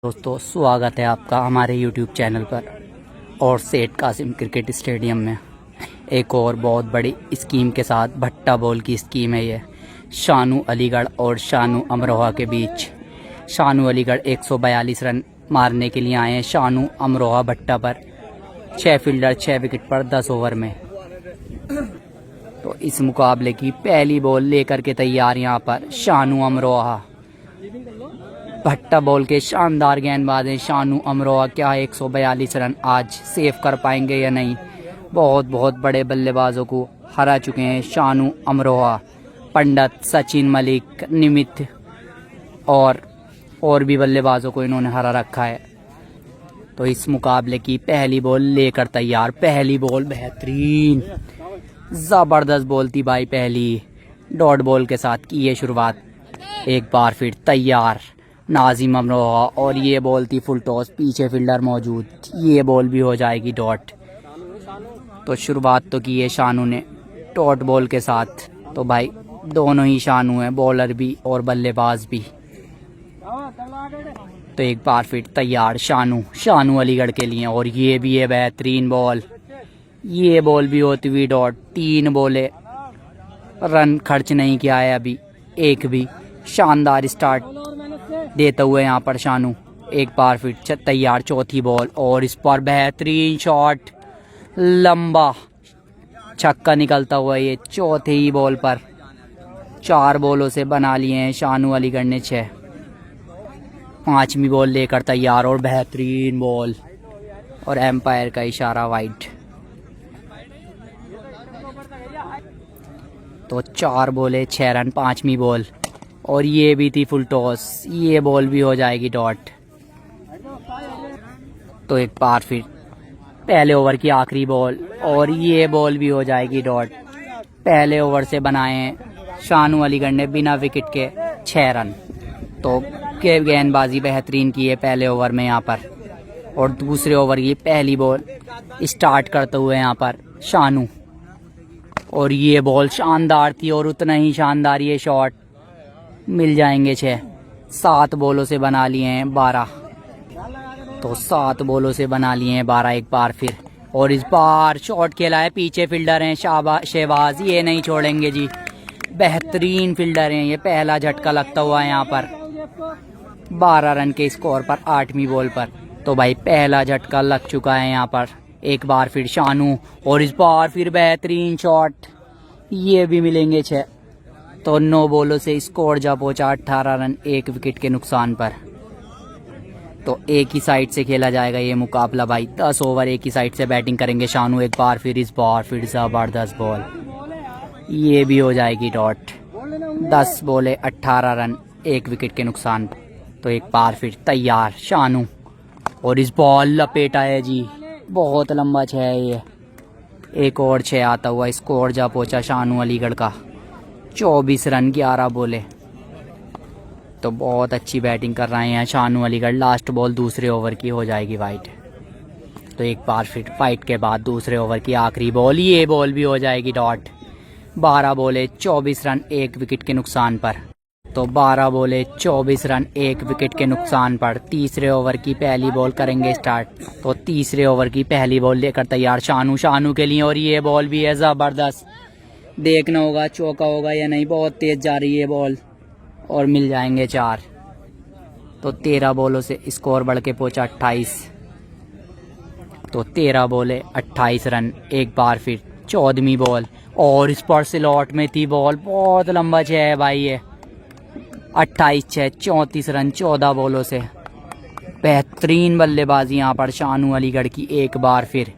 दोस्तों स्वागत है आपका हमारे YouTube चैनल पर और सेठ कासिम क्रिकेट स्टेडियम में एक और बहुत बड़ी स्कीम के साथ भट्टा बॉल की स्कीम है। ये शानू अलीगढ़ और शानू अमरोहा के बीच। शानू अलीगढ़ 142 रन मारने के लिए आए हैं शानू अमरोहा भट्टा पर। 6 फील्डर 6 विकेट पर 10 ओवर में। तो इस मुकाबले की पहली बॉल लेकर के तैयार यहाँ पर शानू अमरोहा। भट्टा बॉल के शानदार गेंदबाज हैं शानू अमरोहा। क्या 142 रन आज सेव कर पाएंगे या नहीं। बहुत बड़े बल्लेबाजों को हरा चुके हैं शानू अमरोहा। पंडित, सचिन मलिक, निमित और भी बल्लेबाजों को इन्होंने हरा रखा है। तो इस मुकाबले की पहली बॉल लेकर तैयार। पहली बॉल बेहतरीन ज़बरदस्त बॉल थी भाई। पहली डॉट बॉल के साथ की ये शुरुआत। एक बार फिर तैयार नाजिम अमरोहा और ये बॉल थी फुल टॉस। पीछे फील्डर मौजूद, ये बॉल भी हो जाएगी डॉट। तो शुरुआत तो की है शानू ने डॉट बॉल के साथ। तो भाई दोनों ही शानू हैं, बॉलर भी और बल्लेबाज भी। तो एक बार फिर तैयार शानू अलीगढ़ के लिए और ये भी है बेहतरीन बॉल। ये बॉल भी होती हुई डॉट। 3 बॉले, रन खर्च नहीं किया है अभी एक भी। शानदार स्टार्ट देते हुए यहाँ पर शानू। एक बार फिर तैयार चौथी बॉल और इस पर बेहतरीन शॉट, लंबा छक्का निकलता हुआ ये चौथे ही बॉल पर। 4 बॉलों से बना लिए हैं शानू अलीगढ़ ने 6। 5वीं बॉल लेकर तैयार और बेहतरीन बॉल और एम्पायर का इशारा वाइड। तो 4 बॉले 6 रन 5वीं बॉल और ये भी थी फुल टॉस। ये बॉल भी हो जाएगी डॉट। तो एक बार फिर पहले ओवर की आखिरी बॉल और ये बॉल भी हो जाएगी डॉट। पहले ओवर से बनाए शानू अलीगढ़ ने बिना विकेट के 6 रन। तो गेंदबाजी बेहतरीन की है पहले ओवर में यहाँ पर। और दूसरे ओवर की पहली बॉल स्टार्ट करते हुए यहाँ पर शानू और ये बॉल शानदार थी और उतना ही शानदार ये शॉट। मिल जाएंगे 6। 7 बॉलों से बना लिए हैं 12। तो 7 बॉलों से बना लिए हैं 12 एक बार फिर। और इस बार शॉट खेला है, पीछे फील्डर हैं शहबाज, ये नहीं छोड़ेंगे जी। बेहतरीन फील्डर हैं ये। पहला झटका लगता हुआ है यहाँ पर 12 रन के स्कोर पर 8वीं बॉल पर। तो भाई पहला झटका लग चुका है यहाँ पर। एक बार फिर शानू और इस बार फिर बेहतरीन शॉट, ये भी मिलेंगे 6। तो 9 बॉलों से स्कोर जा पहुंचा 18 रन 1 विकेट के नुकसान पर। तो एक ही साइड से खेला जाएगा ये मुकाबला भाई। 10 ओवर एक ही साइड से बैटिंग करेंगे शानू। एक बार फिर इस बार फिर जबरदस्त बॉल, ये भी हो जाएगी डॉट। 10 बॉले 18 रन 1 विकेट के नुकसान। तो एक बार फिर तैयार शानू और इस बॉल लपेटा है जी। बहुत लंबा 6 है ये। एक और 6 आता हुआ स्कोर जा पहुंचा शानू अलीगढ़ का 24 रन 11 बॉले। तो बहुत अच्छी बैटिंग कर रहे हैं शानू अलीगढ़। लास्ट बॉल दूसरे ओवर की हो जाएगी वाइड। तो एक बार फिर फाइट के बाद दूसरे ओवर की आखिरी बॉल, ये बॉल भी हो जाएगी डॉट। 12 बॉले 24 रन 1 विकेट के नुकसान पर। तो 12 बॉले 24 रन 1 विकेट के नुकसान पर तीसरे ओवर की पहली बॉल करेंगे स्टार्ट। तो तीसरे ओवर की पहली बॉल लेकर तैयार शानू के लिए और ये बॉल भी है ज़बरदस्त। देखना होगा चौका होगा या नहीं। बहुत तेज जा रही है बॉल और मिल जाएंगे 4। तो 13 बॉलों से स्कोर बढ़ के पहुंचा 28। तो 13 बॉले 28 रन। एक बार फिर 14वीं बॉल और इस पर स्लॉट में थी बॉल। बहुत लंबा 6 है भाई ये। 28-6 34 रन 14 बॉलों से। बेहतरीन बल्लेबाजी यहाँ पर शानू अलीगढ़ की। एक बार फिर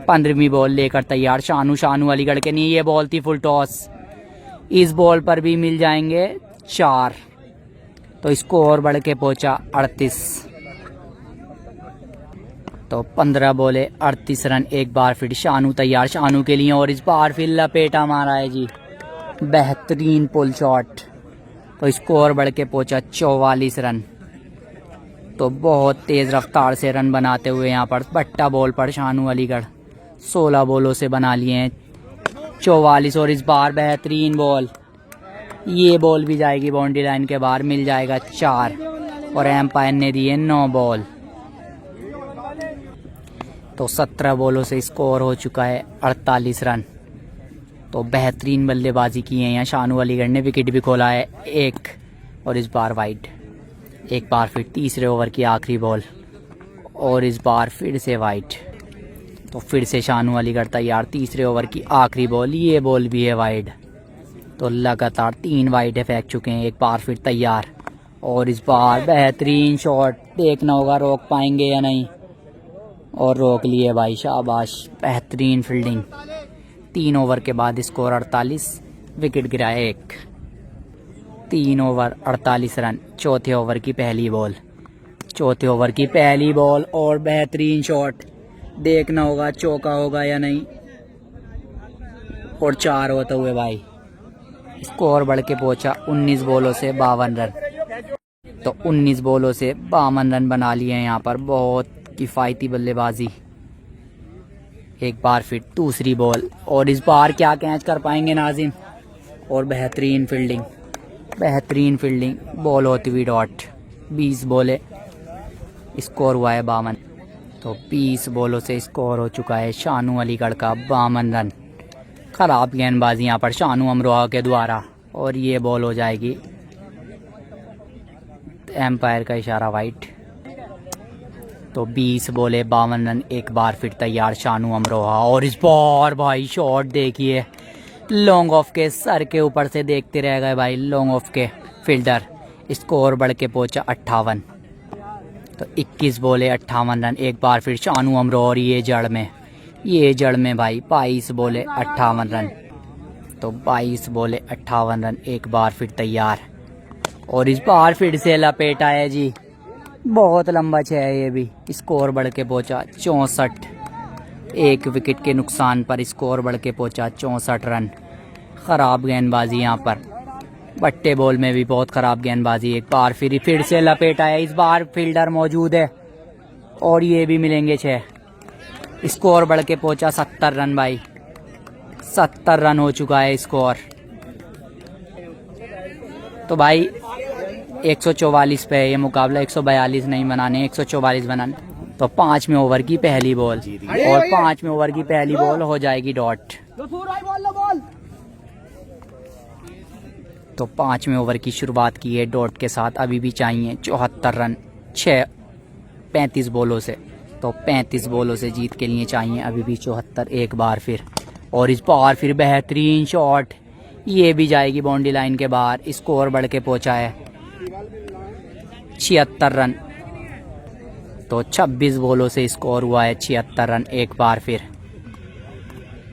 15वीं बॉल लेकर तैयार शानू अलीगढ़ के लिए। ये बॉल थी फुल टॉस। इस बॉल पर भी मिल जाएंगे 4। तो स्कोर बढ़ के पहुंचा 38। तो 15 बॉले 38 रन। एक बार फिर शानू तैयार शानू के लिए और इस बार फिर लपेटा मारा है जी। बेहतरीन पुल शॉट। तो स्कोर बढ़ के पहुंचा 44 रन। तो बहुत तेज रफ्तार से रन बनाते हुए यहाँ पर भट्टा बॉल पर शानू अलीगढ़ 16 बॉलों से बना लिए हैं 44। और इस बार बेहतरीन बॉल, ये बॉल भी जाएगी बाउंड्री लाइन के बाहर। मिल जाएगा 4। और एम्पायर ने दिए 9 बॉल। तो 17 बॉलों से स्कोर हो चुका है 48 रन। तो बेहतरीन बल्लेबाजी की है यहाँ शानू अलीगढ़ ने, विकेट भी खोला है एक और इस बार वाइड। एक बार फिर तीसरे ओवर की आखिरी बॉल और इस बार फिर से वाइड। तो फिर से शानू अलीगढ़ तैयार, तीसरे ओवर की आखिरी बॉल, ये बॉल भी है वाइड। तो लगातार 3 वाइड फेंक चुके हैं, एक बार फिर तैयार और इस बार बेहतरीन शॉट, देखना होगा रोक पाएंगे या नहीं, और रोक लिए भाई, शाबाश, बेहतरीन फील्डिंग। 3 ओवर के बाद स्कोर 48, विकेट गिरा है एक। 3 ओवर 48 रन, चौथे ओवर की पहली बॉल, चौथे ओवर की पहली बॉल और बेहतरीन शॉट, देखना होगा चौका होगा या नहीं, और 4 होते हुए भाई स्कोर बढ़ के पहुंचा 19 बॉलों से 52 रन। तो 19 बॉलों से 52 रन बना लिए हैं यहाँ पर, बहुत किफ़ायती बल्लेबाजी। एक बार फिर दूसरी बॉल और इस बार क्या कैच कर पाएंगे नाजिम, और बेहतरीन फील्डिंग, बेहतरीन फील्डिंग, बॉल होती हुई डॉट। 20 बॉलें, स्कोर हुआ है 52। तो 20 बॉलों से स्कोर हो चुका है शानू अलीगढ़ का 52 रन। खराब गेंदबाजी यहाँ पर शानू अमरोहा के द्वारा, और ये बॉल हो जाएगी, एम्पायर का इशारा वाइड। तो 20 बॉले 52 रन, एक बार फिर तैयार शानू अमरोहा, और इस बार भाई शॉट देखिए, लॉन्ग ऑफ के सर के ऊपर से देखते रह गए भाई, लॉन्ग ऑफ के फील्डर। स्कोर बढ़ के पहुंचा 58। तो 21 बॉले 58 रन, एक बार फिर शानू अमरोहा, और ये जड़ में, ये जड़ में भाई 22 बॉले 58 रन। तो 22 बॉले 58 रन, एक बार फिर तैयार और इस बार फिर से लपेटा है जी, बहुत लंबा 6 है ये भी। स्कोर बढ़ के पहुंचा 64, एक विकेट के नुकसान पर स्कोर बढ़ के पहुंचा 64 रन। ख़राब गेंदबाजी यहाँ पर, बट्टे बॉल में भी बहुत ख़राब गेंदबाजी। एक बार फिर से लपेटा है, इस बार फील्डर मौजूद है और ये भी मिलेंगे 6। स्कोर बढ़ के पहुंचा 70 रन भाई, 70 रन हो चुका है स्कोर। तो भाई 144 पे है ये मुकाबला, 142 नहीं बनाने, 144 बनाने। तो 5वें ओवर की पहली बॉल, और 5वें ओवर की पहली बॉल हो जाएगी डॉट। तो 5वें ओवर की शुरुआत की है डॉट के साथ, अभी भी चाहिए 74 रन 35 बॉलों से। तो 35 बॉलों से जीत के लिए चाहिए अभी भी 74। एक बार फिर, और इस बार फिर बेहतरीन शॉट, ये भी जाएगी बाउंड्री लाइन के बाहर। स्कोर बढ़ के पहुंचा है 76 रन। तो 26 बॉलों से स्कोर हुआ है 76 रन, एक बार फिर,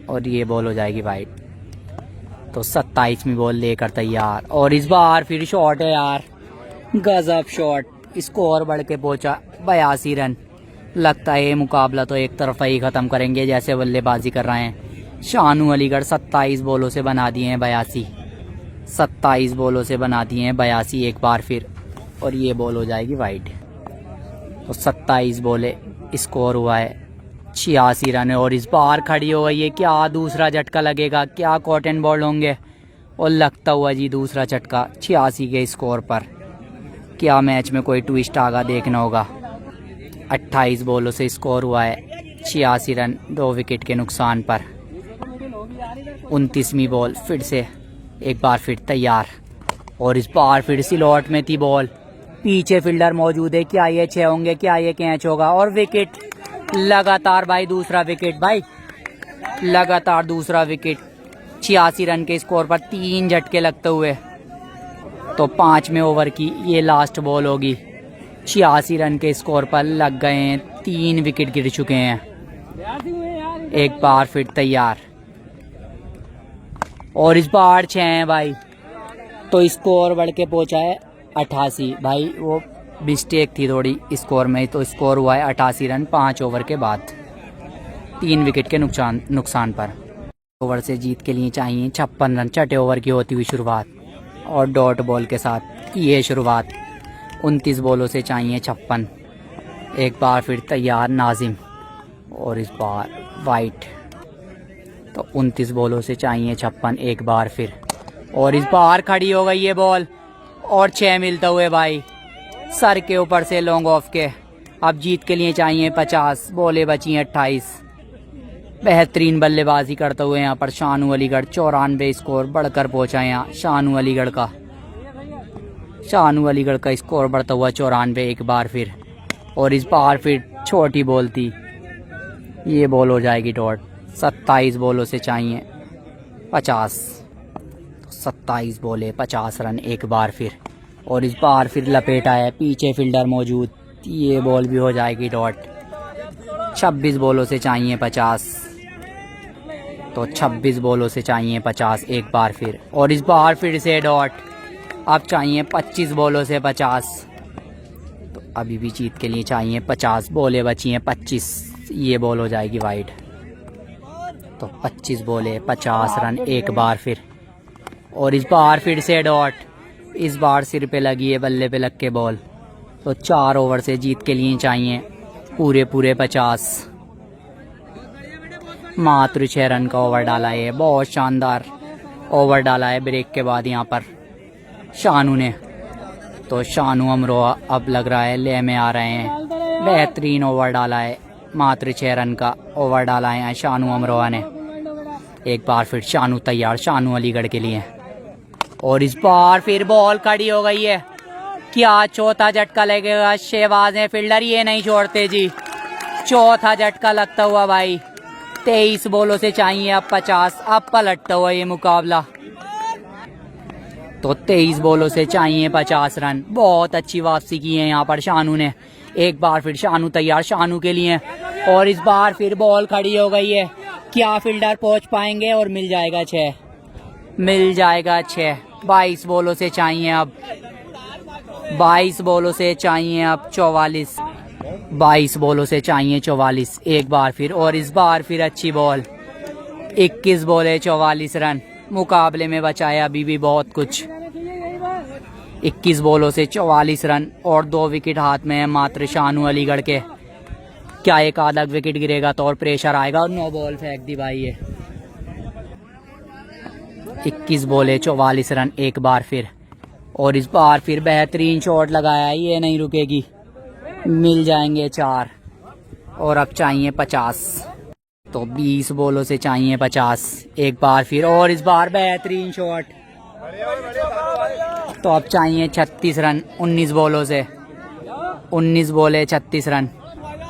और ये बॉल हो जाएगी वाइड। तो 27वीं बॉल लेकर तैयार, और इस बार फिर शॉट है यार, गजब शॉट। स्कोर बढ़ के पहुंचा 82 रन। लगता है ये मुकाबला तो एक तरफा ही ख़त्म करेंगे जैसे बल्लेबाजी कर रहे हैं शानू अलीगढ़। 27 बॉलों से बना दिए हैं 82, 27 बॉलों से बना दिए हैं 82 एक बार फिर, और ये बॉल हो जाएगी वाइड। तो 27 बॉले, स्कोर हुआ है 86 रन, और इस बार खड़ी हो गई है, क्या दूसरा झटका लगेगा, क्या कॉटन बॉल होंगे, और लगता हुआ जी दूसरा झटका 86 के स्कोर पर। क्या मैच में कोई ट्विस्ट आगा, देखना होगा। 28 बॉलों से स्कोर हुआ है 86 रन, 2 विकेट के नुकसान पर। 29वीं बॉल फिर से एक बार फिर तैयार, और इस बार फिर स्लॉट में थी बॉल, पीछे फील्डर मौजूद है, क्या ये 6 होंगे, क्या ये कैच होगा, और विकेट लगातार भाई, दूसरा विकेट भाई, लगातार दूसरा विकेट। 86 रन के स्कोर पर 3 झटके लगते हुए। तो 5वें ओवर की ये लास्ट बॉल होगी। 86 रन के स्कोर पर लग गए हैं, 3 विकेट गिर चुके हैं। एक बार फिर तैयार, और इस बार 6 हैं भाई। तो स्कोर बढ़ के पहुंचा है 88 भाई, वो मिस्टेक थी थोड़ी स्कोर में। तो स्कोर हुआ है 88 रन 5 ओवर के बाद, 3 विकेट के नुकसान पर। ओवर से जीत के लिए चाहिए 56 रन। छठे ओवर की होती हुई शुरुआत, और डॉट बॉल के साथ की है शुरुआत। 29 बॉलों से चाहिए 56। एक बार फिर तैयार नाजिम, और इस बार वाइट। तो 29 बॉलों से चाहिए 56 एक बार फिर, और इस बार खड़ी हो गई ये बॉल, और 6 मिलते हुए भाई, सर के ऊपर से लॉन्ग ऑफ के। अब जीत के लिए चाहिए 50, बॉलें बची हैं 28। बेहतरीन बल्लेबाजी करते हुए यहाँ पर शानू अलीगढ़ 94 स्कोर बढ़कर पहुंचा है यहाँ शानू अलीगढ़ का। शानू अलीगढ़ का स्कोर बढ़ता हुआ 94 एक बार फिर। और इस बार फिर छोटी बॉल थी, ये बॉल हो जाएगी डॉट। 27 बॉलों से चाहिए 50, 27 बॉले 50 रन एक बार फिर। और इस बार फिर लपेटा है, पीछे फील्डर मौजूद, ये बॉल भी हो जाएगी डॉट। 26 बॉलों से चाहिए 50, तो 26 बॉलों से चाहिए 50 एक बार फिर। और इस बार फिर से डॉट। अब चाहिए 25 बॉलों से 50, तो अभी भी जीत के लिए चाहिए 50, बॉलें बची हैं 25, ये बॉल हो जाएगी वाइड। तो 25 बॉले 50 रन एक बार फिर। और इस बार फिर से डॉट, इस बार सिर पे लगी है, बल्ले पे लग के बॉल। तो 4 ओवर से जीत के लिए चाहिए पूरे 50। मात्र 6 रन का ओवर डाला है, बहुत शानदार ओवर डाला है ब्रेक के बाद यहाँ पर शानू ने। तो शानू अमरोहा अब लग रहा है ले में आ रहे हैं। बेहतरीन ओवर डाला है, मात्र 6 रन का ओवर डाला है शानू अमरोहा ने। एक बार फिर शानू तैयार शानू अलीगढ़ के लिए। और इस बार फिर बॉल खड़ी हो गई है, क्या चौथा झटका लगेगा? शहबाज है फील्डर, ये नहीं छोड़ते जी। चौथा झटका लगता हुआ भाई। 23 बॉलों से चाहिए अब 50, अब पलटता हुआ ये मुकाबला। तो 23 बॉलों से चाहिए 50 रन। बहुत अच्छी वापसी की है यहाँ पर शानू ने। एक बार फिर शानू तैयार शानू के लिए। और इस बार फिर बॉल खड़ी हो गई है, क्या फील्डर पहुंच पाएंगे? और मिल जाएगा 6, मिल जाएगा 6। 22 बॉलों से चाहिए अब 22 बॉलों से चाहिए अब 44, 22 बॉलों से चाहिए 44 एक बार फिर। और इस बार फिर अच्छी बॉल, 21 बॉले 44 रन। मुकाबले में बचा है अभी भी बहुत कुछ। 21 बॉलों से 44 रन और 2 विकेट हाथ में है मात्र शानू अलीगढ़ के। क्या एक आधा विकेट गिरेगा तो और प्रेशर आएगा। और 9 बॉल फेंक दी भाई ये। 21 बॉले 44 रन एक बार फिर। और इस बार फिर बेहतरीन शॉट लगाया, ये नहीं रुकेगी, मिल जाएंगे 4। और अब चाहिए 50, तो 20 बॉलों से चाहिए 50 एक बार फिर। और इस बार बेहतरीन शॉट, तो अब चाहिए 36 रन 19 बॉलों से। 19 बॉले 36 रन,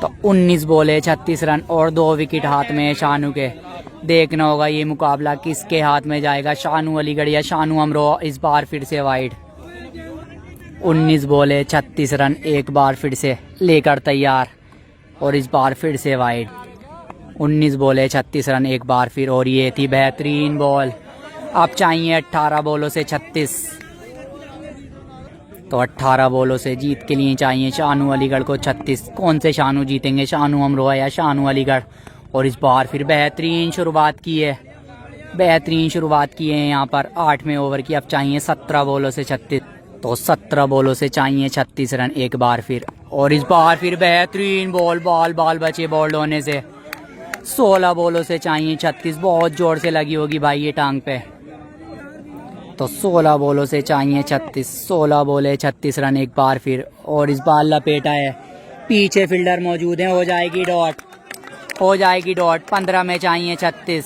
तो 19 बॉले 36 रन और 2 विकेट हाथ में है शानू के। देखना होगा ये मुकाबला किसके हाथ में जाएगा, शानू अलीगढ़ या शानू अमरोहा। इस बार फिर से वाइड। 19 बॉले 36 रन एक बार फिर से लेकर तैयार। और इस बार फिर से वाइड। 19 बॉले 36 रन एक बार फिर। और ये थी बेहतरीन बॉल। अब चाहिए 18 बॉलों से 36, तो 18 बॉलों से जीत के लिए चाहिए शानू अलीगढ़ को 36। कौन से शानू जीतेंगे, शानू अमरोहा या शानू अलीगढ़? और इस बार फिर बेहतरीन शुरुआत की है, बेहतरीन शुरुआत की है यहाँ पर 8वें ओवर की। अब चाहिए 17 बॉलों से 36, तो 17 बॉलों से चाहिए 36 रन एक बार फिर। और इस बार फिर बेहतरीन बॉल, बाल बचे बॉल्ड होने से। 16 बॉलों से चाहिए 36, बहुत जोर से लगी होगी भाई ये टांग पे। तो 16 बॉलों से चाहिए 36, 16 बॉले 36 रन एक बार फिर। और इस बार लपेटा है, पीछे फील्डर मौजूद है, हो जाएगी डॉट, हो जाएगी डॉट। 15 में चाहिए 36,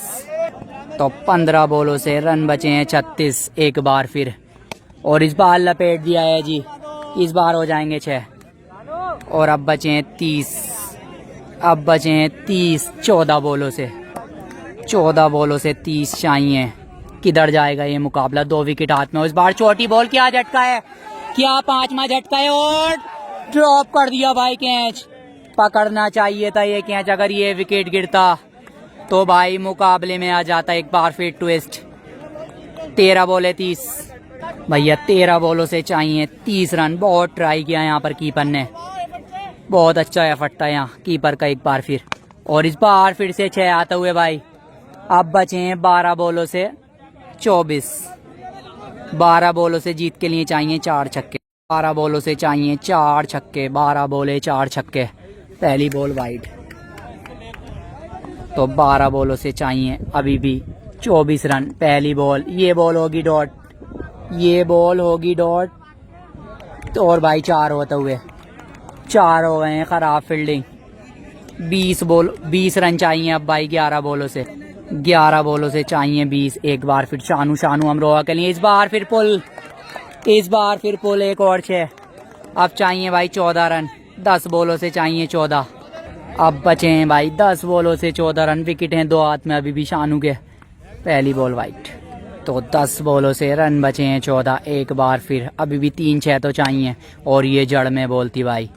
तो 15 बॉलों से रन बचे हैं 36 एक बार फिर। और इस बार लपेट दिया है जी, इस बार हो जाएंगे 6। और अब बचे हैं 30, अब बचे हैं 30 14 बॉलों से, 14 बॉलों से 30 चाहिए। किधर जाएगा ये मुकाबला? 2 विकेट हाथ में। इस बार छोटी बॉल, क्या झटका है, क्या 5वां झटका है? और ड्रॉप कर दिया भाई कैच। पकड़ना चाहिए था ये कैच, अगर ये विकेट गिरता तो भाई मुकाबले में आ जाता एक बार फिर ट्विस्ट। 13 बॉले 30 भैया, 13 बॉलों से चाहिए 30 रन। बहुत ट्राई किया यहाँ पर कीपर ने, बहुत अच्छा एफर्ट था यहाँ कीपर का एक बार फिर। और इस बार फिर से 6 आते हुए भाई। अब बचे हैं 12 बॉलों से 24, 12 बॉलों से जीत के लिए चाहिए 4 छक्के। 12 बॉलों से चाहिए 4 छक्के, 12 बॉले 4 छक्के। पहली बॉल वाइड, तो 12 बॉलों से चाहिए अभी भी 24 रन। पहली बॉल, ये बॉल होगी डॉट, ये बॉल होगी डॉट। तो और भाई 4 होते हुए 4 हो गए हैं। खराब फील्डिंग। 20 रन चाहिए अब भाई 11 बॉलों से। 11 बॉलों से चाहिए 20। एक बार फिर शानू अमरोहा के लिए इस बार फिर पुल एक और 6। अब चाहिए भाई 14 रन। 10 बॉलों से चाहिए 14। अब बचे हैं भाई 10 बॉलों से 14 रन। विकेट हैं 2 हाथ में अभी भी शानू के। पहली बॉल वाइट। तो 10 बॉलों से रन बचे हैं 14। एक बार फिर अभी भी 3-6 तो चाहिए और ये जड़ में बॉल थी भाई।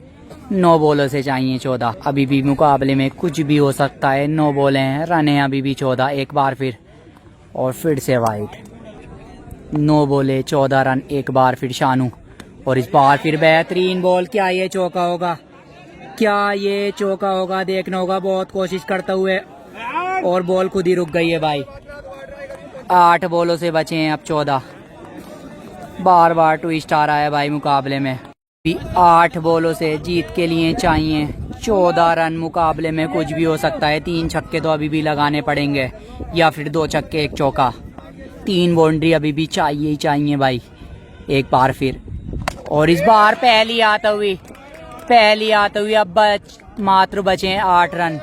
9 बॉलों से चाहिए 14। अभी भी मुकाबले में कुछ भी हो सकता है। 9 बॉलें हैं, रन है अभी भी 14। एक बार फिर और फिर से वाइट। 9 बॉले 14 रन। एक बार फिर शानू और इस बार फिर बेहतरीन बॉल। क्या ये चौका होगा? क्या ये चौका होगा? देखना होगा। बहुत कोशिश करते हुए और बॉल खुद ही रुक गई है भाई। 8 बॉलों से बचे हैं अब 14। बार बार ट्विस्ट आ रहा है भाई मुकाबले में। 8 बॉलों से जीत के लिए चाहिए 14 रन। मुकाबले में कुछ भी हो सकता है। 3 छक्के तो अभी भी लगाने पड़ेंगे या फिर 2 छक्के 1 चौका। 3 बाउंड्री अभी भी चाहिए ही चाहिए भाई। एक बार फिर और इस बार पहली आते हुई अब मात्र बचे हैं 8 रन।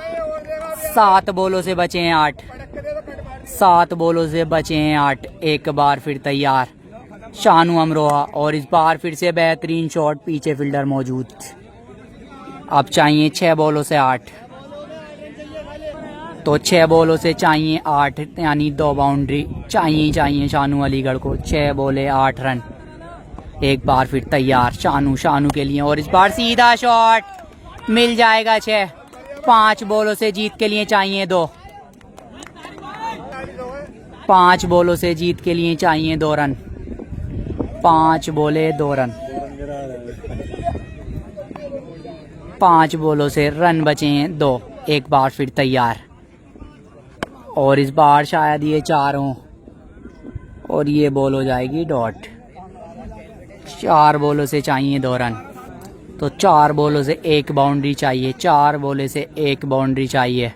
7 बॉलों से बचे हैं 8। 7 बॉलों से बचे हैं 8। एक बार फिर तैयार शानू अमरोहा और इस बार फिर से बेहतरीन शॉट। पीछे फील्डर मौजूद। अब चाहिए 6 बॉलों से 8। तो 6 बॉलों से चाहिए 8 यानी 2 बाउंड्री चाहिए शानू अलीगढ़ को। 6 बॉले 8 रन। एक बार फिर तैयार शानू के लिए और इस बार सीधा शॉट मिल जाएगा 6। 5 बॉलों से जीत के लिए चाहिए 2। 5 बॉलों से जीत के लिए चाहिए 2 रन। 5 बॉले 2 रन। 5 बॉलों से रन बचे हैं 2। एक बार फिर तैयार और इस बार शायद ये 4 हों और ये बॉल हो जाएगी डॉट। 4 बॉलों से चाहिए 2 रन। तो 4 बॉलों से 1 बाउंड्री चाहिए। 4 बॉलों से 1 बाउंड्री चाहिए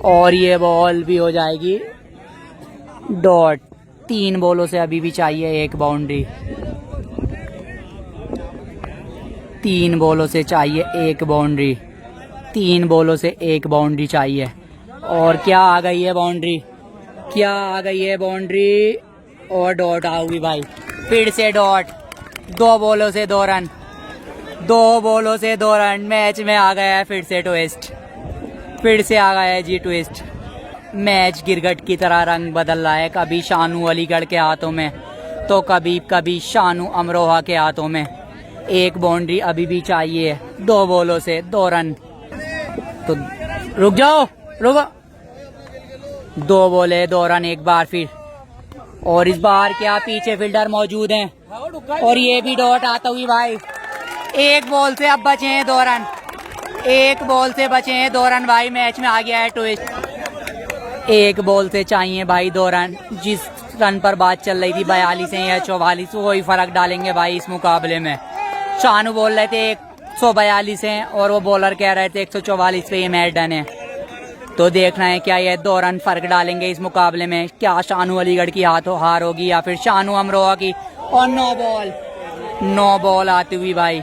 और ये बॉल भी हो जाएगी डॉट। 3 बॉलों से अभी भी चाहिए 1 बाउंड्री। 3 बॉलों से चाहिए 1 बाउंड्री। 3 बॉलों से 1 बाउंड्री चाहिए और क्या आ गई है बाउंड्री? क्या आ गई है बाउंड्री और डॉट आ गई भाई। फिर से डॉट। 2 बॉलों से 2 रन। 2 बॉलों से 2 रन। मैच में आ गया है फिर से ट्विस्ट। फिर से आ गया है जी ट्विस्ट। मैच गिरगिट की तरह रंग बदल रहा है। कभी शानू अलीगढ़ के हाथों में तो कभी शानू अमरोहा के हाथों में। 1 बाउंड्री अभी भी चाहिए। 2 बॉलों से 2 रन। तो रुक जाओ, रुको। 2 बॉले 2 रन। एक बार फिर और इस बार क्या पीछे फील्डर मौजूद हैं और ये भी डॉट आता हुई भाई। 1 बॉल से अब बचे हैं 2 रन। 1 बॉल से बचे हैं 2 रन भाई। मैच में आ गया है ट्विस्ट। 1 बॉल से चाहिए भाई 2 रन। जिस रन पर बात चल रही थी 42 है या 44 वही फर्क डालेंगे भाई इस मुकाबले में। शानू बोल रहे थे 142 हैं और वो बॉलर कह रहे थे 144 पे ये मैच डन है। तो देखना है क्या ये 2 रन फर्क डालेंगे इस मुकाबले में। क्या शानू अलीगढ़ की हार होगी या फिर शानू अमरोहा की। और 9 बॉल आती हुई भाई।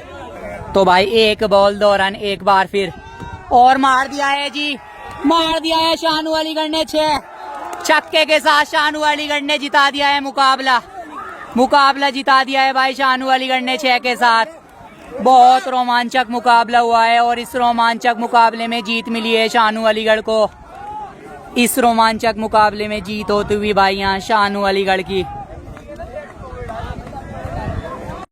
तो भाई 1 बॉल 2 रन। एक बार फिर और मार दिया है जी। मार दिया है शानू अलीगढ़ ने 6 छक्के के साथ। शानू अलीगढ़ ने जिता दिया है मुकाबला जिता दिया है भाई शानू अलीगढ़ ने 6 के साथ। बहुत रोमांचक मुकाबला हुआ है और इस रोमांचक मुकाबले में जीत मिली है शानू अलीगढ़ को। इस रोमांचक मुकाबले में जीत होती हुई भाई यहाँ शानू अलीगढ़ की।